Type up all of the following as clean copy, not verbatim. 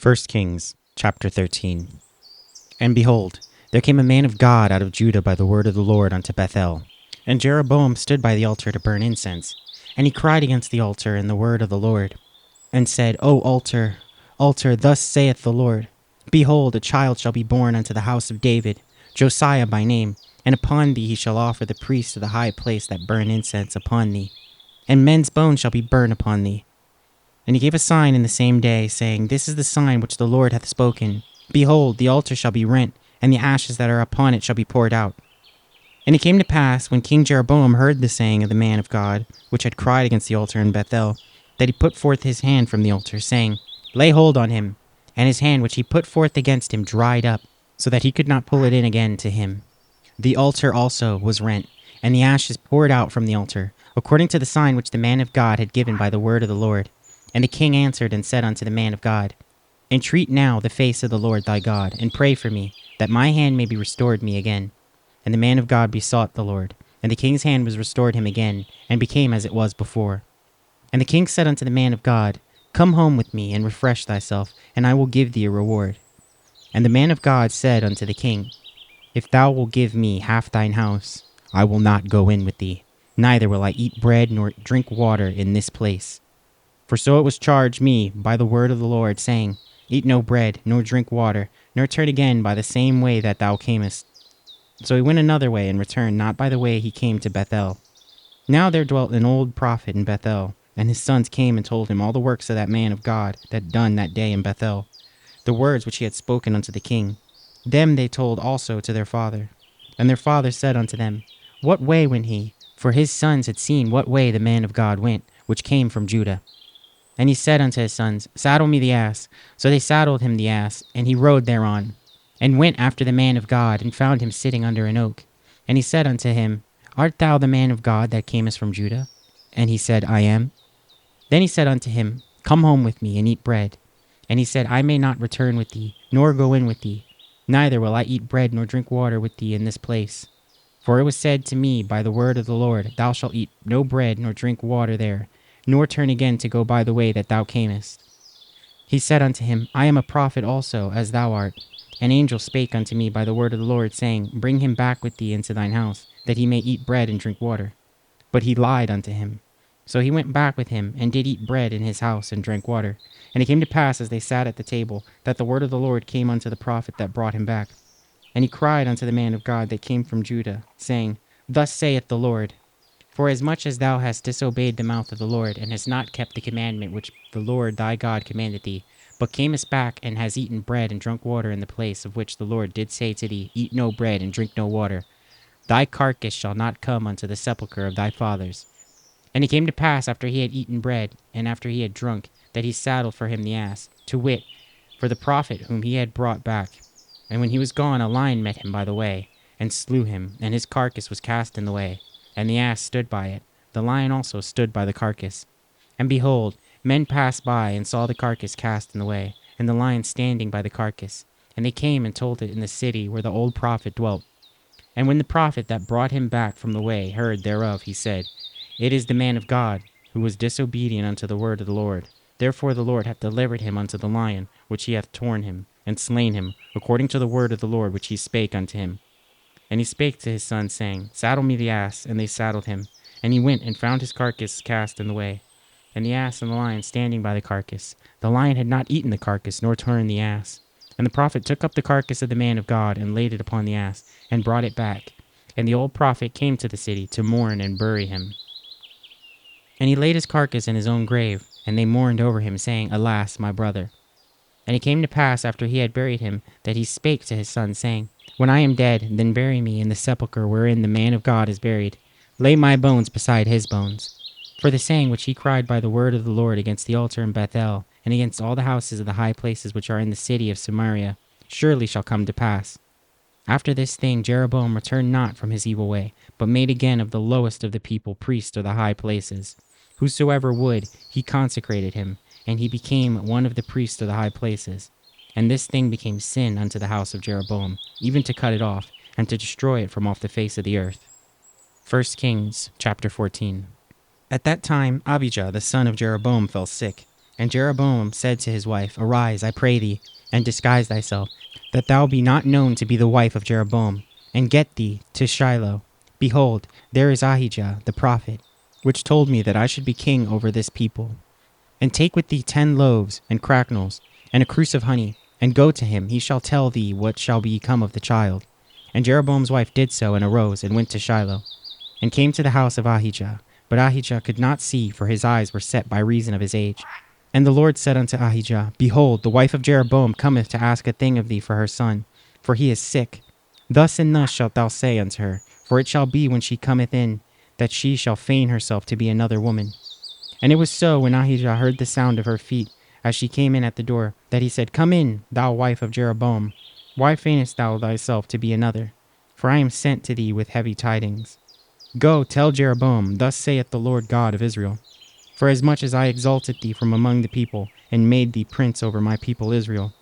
1 Kings chapter 13. And behold, there came a man of God out of Judah by the word of the Lord unto Bethel. And Jeroboam stood by the altar to burn incense. And he cried against the altar in the word of the Lord, and said, O altar, altar, thus saith the Lord, Behold, a child shall be born unto the house of David, Josiah by name, and upon thee he shall offer the priests to the high place that burn incense upon thee, and men's bones shall be burned upon thee. And he gave a sign in the same day, saying, This is the sign which the Lord hath spoken. Behold, the altar shall be rent, and the ashes that are upon it shall be poured out. And it came to pass, when King Jeroboam heard the saying of the man of God, which had cried against the altar in Bethel, that he put forth his hand from the altar, saying, Lay hold on him. And his hand which he put forth against him dried up, so that he could not pull it in again to him. The altar also was rent, and the ashes poured out from the altar, according to the sign which the man of God had given by the word of the Lord. And the king answered and said unto the man of God, Entreat now the face of the Lord thy God, and pray for me, that my hand may be restored me again. And the man of God besought the Lord, and the king's hand was restored him again, and became as it was before. And the king said unto the man of God, Come home with me, and refresh thyself, and I will give thee a reward. And the man of God said unto the king, If thou wilt give me half thine house, I will not go in with thee, neither will I eat bread nor drink water in this place. For so it was charged me by the word of the Lord, saying, Eat no bread, nor drink water, nor turn again by the same way that thou camest. So he went another way, and returned not by the way he came to Bethel. Now there dwelt an old prophet in Bethel, and his sons came and told him all the works of that man of God that done that day in Bethel, the words which he had spoken unto the king. Them they told also to their father. And their father said unto them, What way went he? For his sons had seen what way the man of God went, which came from Judah. And he said unto his sons, Saddle me the ass. So they saddled him the ass, and he rode thereon, and went after the man of God, and found him sitting under an oak. And he said unto him, Art thou the man of God that camest from Judah? And he said, I am. Then he said unto him, Come home with me, and eat bread. And he said, I may not return with thee, nor go in with thee, neither will I eat bread nor drink water with thee in this place. For it was said to me by the word of the Lord, Thou shalt eat no bread nor drink water there, nor turn again to go by the way that thou camest. He said unto him, I am a prophet also, as thou art. An angel spake unto me by the word of the Lord, saying, Bring him back with thee into thine house, that he may eat bread and drink water. But he lied unto him. So he went back with him, and did eat bread in his house, and drank water. And it came to pass, as they sat at the table, that the word of the Lord came unto the prophet that brought him back. And he cried unto the man of God that came from Judah, saying, Thus saith the Lord, Forasmuch as thou hast disobeyed the mouth of the Lord, and hast not kept the commandment which the Lord thy God commanded thee, but camest back, and hast eaten bread and drunk water in the place of which the Lord did say to thee, Eat no bread and drink no water, thy carcass shall not come unto the sepulchre of thy fathers. And it came to pass, after he had eaten bread, and after he had drunk, that he saddled for him the ass, to wit, for the prophet whom he had brought back. And when he was gone, a lion met him by the way, and slew him, and his carcass was cast in the way. And the ass stood by it. The lion also stood by the carcass. And behold, men passed by, and saw the carcass cast in the way, and the lion standing by the carcass. And they came and told it in the city where the old prophet dwelt. And when the prophet that brought him back from the way heard thereof, he said, It is the man of God, who was disobedient unto the word of the Lord. Therefore the Lord hath delivered him unto the lion, which he hath torn him, and slain him, according to the word of the Lord which he spake unto him. And he spake to his son, saying, Saddle me the ass. And they saddled him. And he went and found his carcass cast in the way, and the ass and the lion standing by the carcass. The lion had not eaten the carcass, nor torn the ass. And the prophet took up the carcass of the man of God, and laid it upon the ass, and brought it back. And the old prophet came to the city to mourn and bury him. And he laid his carcass in his own grave, and they mourned over him, saying, Alas, my brother. And it came to pass, after he had buried him, that he spake to his son, saying, When I am dead, then bury me in the sepulchre wherein the man of God is buried. Lay my bones beside his bones. For the saying which he cried by the word of the Lord against the altar in Bethel, and against all the houses of the high places which are in the city of Samaria, surely shall come to pass. After this thing Jeroboam returned not from his evil way, but made again of the lowest of the people priest of the high places. Whosoever would, he consecrated him, and he became one of the priests of the high places. And this thing became sin unto the house of Jeroboam, even to cut it off, and to destroy it from off the face of the earth. 1 Kings chapter 14. At that time Abijah the son of Jeroboam fell sick, And Jeroboam said to his wife, Arise, I pray thee, and disguise thyself, that thou be not known to be the wife of Jeroboam, and get thee to Shiloh. Behold, there is Ahijah the prophet, which told me that I should be king over this people. And take with thee 10 loaves and cracknels, and a cruse of honey, and go to him. He shall tell thee what shall become of the child. And Jeroboam's wife did so, and arose, and went to Shiloh, and came to the house of Ahijah. But Ahijah could not see, for his eyes were set by reason of his age. And the Lord said unto Ahijah, Behold, the wife of Jeroboam cometh to ask a thing of thee for her son, for he is sick. Thus and thus shalt thou say unto her, for it shall be when she cometh in, that she shall feign herself to be another woman. And it was so, when Ahijah heard the sound of her feet, as she came in at the door, that he said, Come in, thou wife of Jeroboam. Why feignest thou thyself to be another? For I am sent to thee with heavy tidings. Go, tell Jeroboam, Thus saith the Lord God of Israel, Forasmuch as I exalted thee from among the people, and made thee prince over my people Israel,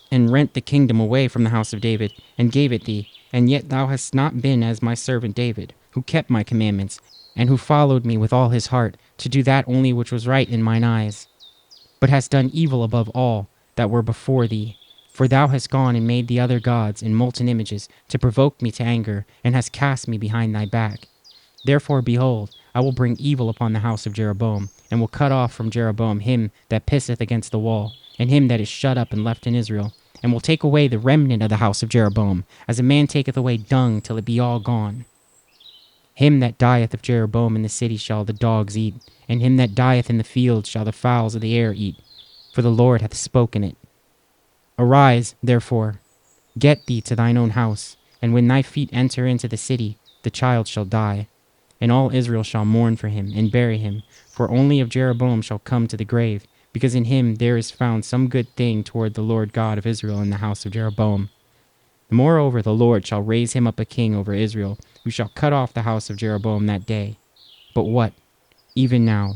and rent the kingdom away from the house of David, and gave it thee, and yet thou hast not been as my servant David, who kept my commandments, and who followed me with all his heart, to do that only which was right in mine eyes, but hast done evil above all that were before thee. For thou hast gone and made the other gods and molten images, to provoke me to anger, and hast cast me behind thy back. Therefore, behold, I will bring evil upon the house of Jeroboam, and will cut off from Jeroboam him that pisseth against the wall, and him that is shut up and left in Israel, and will take away the remnant of the house of Jeroboam, as a man taketh away dung till it be all gone. Him that dieth of Jeroboam in the city shall the dogs eat, and him that dieth in the field shall the fowls of the air eat, for the Lord hath spoken it. Arise, therefore, get thee to thine own house, and when thy feet enter into the city, the child shall die, and all Israel shall mourn for him, and bury him, for only of Jeroboam shall come to the grave, because in him there is found some good thing toward the Lord God of Israel in the house of Jeroboam. Moreover, the Lord shall raise him up a king over Israel, who shall cut off the house of Jeroboam that day. But what? Even now.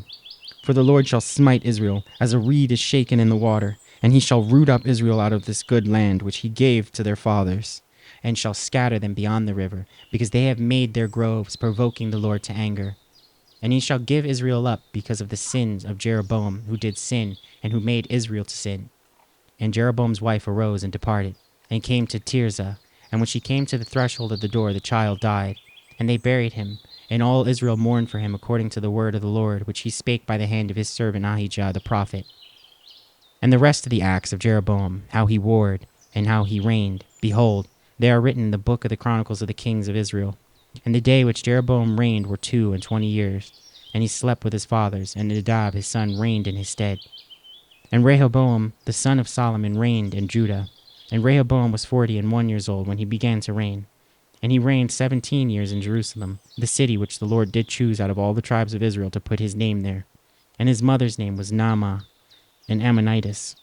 For the Lord shall smite Israel, as a reed is shaken in the water, and he shall root up Israel out of this good land which he gave to their fathers, and shall scatter them beyond the river, because they have made their groves, provoking the Lord to anger. And he shall give Israel up because of the sins of Jeroboam, who did sin, and who made Israel to sin. And Jeroboam's wife arose and departed, and came to Tirzah. And when she came to the threshold of the door, the child died. And they buried him, and all Israel mourned for him according to the word of the Lord, which he spake by the hand of his servant Ahijah the prophet. And the rest of the acts of Jeroboam, how he warred, and how he reigned, behold, they are written in the book of the Chronicles of the kings of Israel. And the day which Jeroboam reigned were 22 years, and he slept with his fathers, and Nadab his son reigned in his stead. And Rehoboam the son of Solomon reigned in Judah. And Rehoboam was 41 years old when he began to reign. And he reigned 17 years in Jerusalem, the city which the Lord did choose out of all the tribes of Israel to put his name there. And his mother's name was Naamah, an Ammonitess.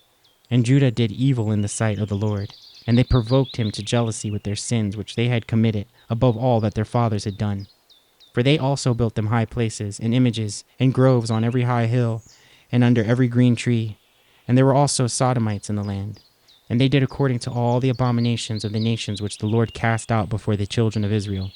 And Judah did evil in the sight of the Lord, and they provoked him to jealousy with their sins which they had committed, above all that their fathers had done. For they also built them high places, and images, and groves on every high hill, and under every green tree. And there were also Sodomites in the land. And they did according to all the abominations of the nations which the Lord cast out before the children of Israel.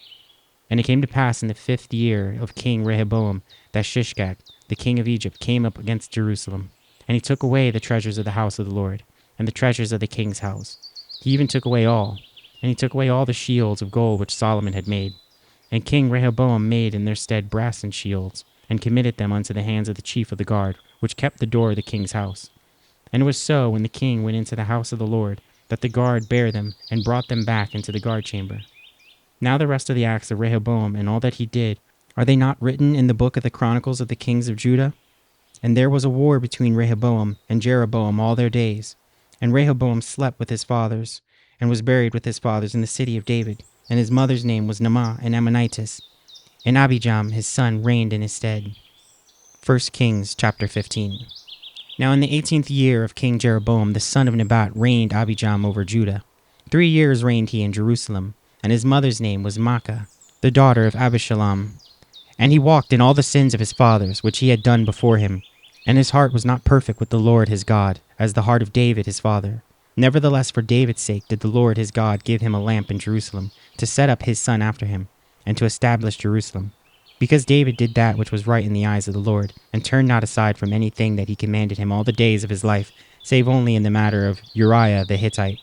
And it came to pass in the 5th year of King Rehoboam that Shishak, the king of Egypt, came up against Jerusalem. And he took away the treasures of the house of the Lord, and the treasures of the king's house. He even took away all. And he took away all the shields of gold which Solomon had made. And King Rehoboam made in their stead brassen shields, and committed them unto the hands of the chief of the guard, which kept the door of the king's house. And it was so, when the king went into the house of the Lord, that the guard bare them, and brought them back into the guard chamber. Now the rest of the acts of Rehoboam, and all that he did, are they not written in the book of the Chronicles of the kings of Judah? And there was a war between Rehoboam and Jeroboam all their days. And Rehoboam slept with his fathers, and was buried with his fathers in the city of David. And his mother's name was Naamah, an Ammonitess. And Abijam his son reigned in his stead. 1 Kings chapter 15. Now in the 18th year of King Jeroboam the son of Nebat reigned Abijam over Judah. 3 years reigned he in Jerusalem, and his mother's name was Maacah, the daughter of Abishalom. And he walked in all the sins of his fathers, which he had done before him. And his heart was not perfect with the Lord his God, as the heart of David his father. Nevertheless for David's sake did the Lord his God give him a lamp in Jerusalem, to set up his son after him, and to establish Jerusalem. Because David did that which was right in the eyes of the Lord, and turned not aside from anything that he commanded him all the days of his life, save only in the matter of Uriah the Hittite.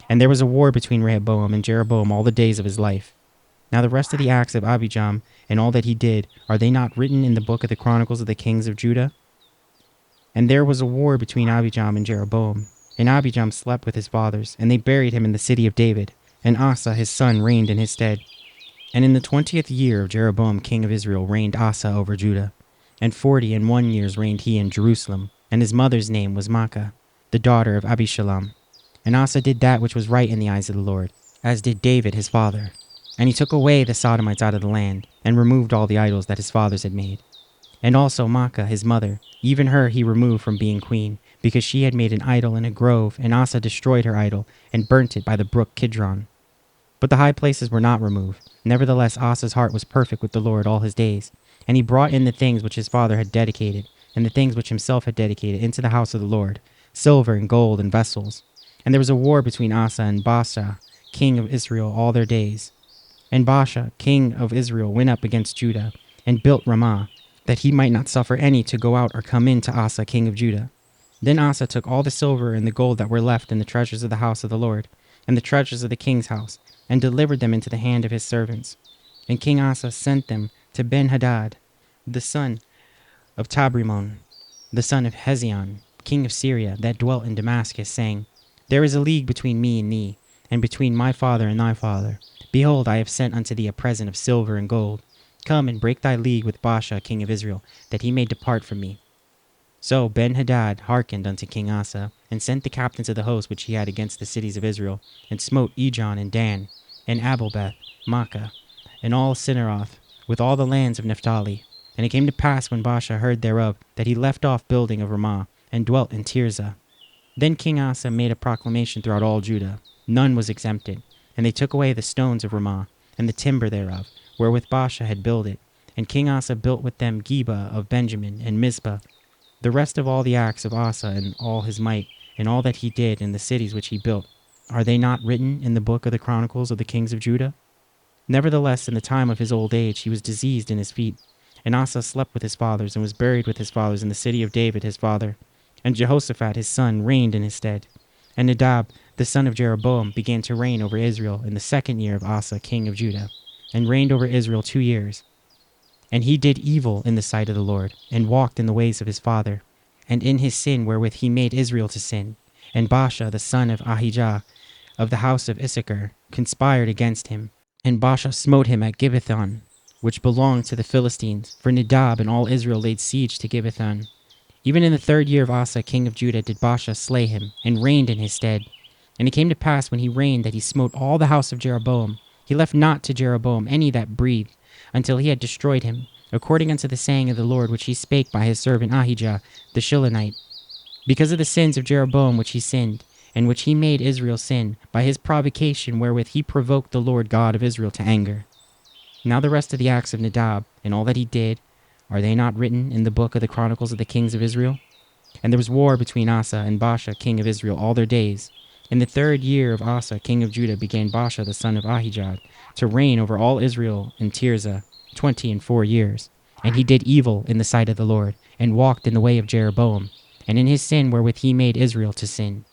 And there was a war between Rehoboam and Jeroboam all the days of his life. Now the rest of the acts of Abijam, and all that he did, are they not written in the book of the Chronicles of the kings of Judah? And there was a war between Abijam and Jeroboam. And Abijam slept with his fathers, and they buried him in the city of David. And Asa his son reigned in his stead. And in the 20th year of Jeroboam king of Israel reigned Asa over Judah. And 41 years reigned he in Jerusalem. And his mother's name was Maacah, the daughter of Abishalom. And Asa did that which was right in the eyes of the Lord, as did David his father. And he took away the Sodomites out of the land, and removed all the idols that his fathers had made. And also Maacah his mother, even her he removed from being queen, because she had made an idol in a grove, and Asa destroyed her idol, and burnt it by the brook Kidron. But the high places were not removed. Nevertheless Asa's heart was perfect with the Lord all his days. And he brought in the things which his father had dedicated, and the things which himself had dedicated, into the house of the Lord, silver and gold and vessels. And there was a war between Asa and Baasha, king of Israel, all their days. And Baasha, king of Israel, went up against Judah, and built Ramah, that he might not suffer any to go out or come in to Asa, king of Judah. Then Asa took all the silver and the gold that were left in the treasures of the house of the Lord, and the treasures of the king's house, and delivered them into the hand of his servants. And King Asa sent them to Ben-Hadad, the son of Tabrimon, the son of Hezion, king of Syria, that dwelt in Damascus, saying, There is a league between me and thee, and between my father and thy father. Behold, I have sent unto thee a present of silver and gold. Come and break thy league with Baasha, king of Israel, that he may depart from me. So Ben-Hadad hearkened unto King Asa, and sent the captains of the host which he had against the cities of Israel, and smote Ijon and Dan, and Abelbeth, Maacah, and all Cinneroth, with all the lands of Naphtali. And it came to pass, when Baasha heard thereof, that he left off building of Ramah, and dwelt in Tirzah. Then King Asa made a proclamation throughout all Judah. None was exempted. And they took away the stones of Ramah, and the timber thereof, wherewith Baasha had builded. And King Asa built with them Geba of Benjamin, and Mizpah. The rest of all the acts of Asa, and all his might, and all that he did in the cities which he built, are they not written in the book of the Chronicles of the kings of Judah? Nevertheless, in the time of his old age he was diseased in his feet. And Asa slept with his fathers, and was buried with his fathers in the city of David his father. And Jehoshaphat his son reigned in his stead. And Nadab the son of Jeroboam began to reign over Israel in the 2nd year of Asa king of Judah, and reigned over Israel 2 years. And he did evil in the sight of the Lord, and walked in the ways of his father, and in his sin wherewith he made Israel to sin. And Baasha the son of Ahijah of the house of Issachar conspired against him. And Baasha smote him at Gibbethon, which belonged to the Philistines, for Nadab and all Israel laid siege to Gibbethon. Even in the 3rd year of Asa king of Judah did Baasha slay him, and reigned in his stead. And it came to pass, when he reigned, that he smote all the house of Jeroboam. He left not to Jeroboam any that breathed, until he had destroyed him, according unto the saying of the Lord which he spake by his servant Ahijah the Shilonite, because of the sins of Jeroboam which he sinned, and which he made Israel sin, by his provocation wherewith he provoked the Lord God of Israel to anger. Now the rest of the acts of Nadab, and all that he did, are they not written in the book of the Chronicles of the kings of Israel? And there was war between Asa and Baasha king of Israel all their days. In the 3rd year of Asa king of Judah began Baasha the son of Ahijah to reign over all Israel in Tirzah 24 years. And he did evil in the sight of the Lord, and walked in the way of Jeroboam, and in his sin wherewith he made Israel to sin.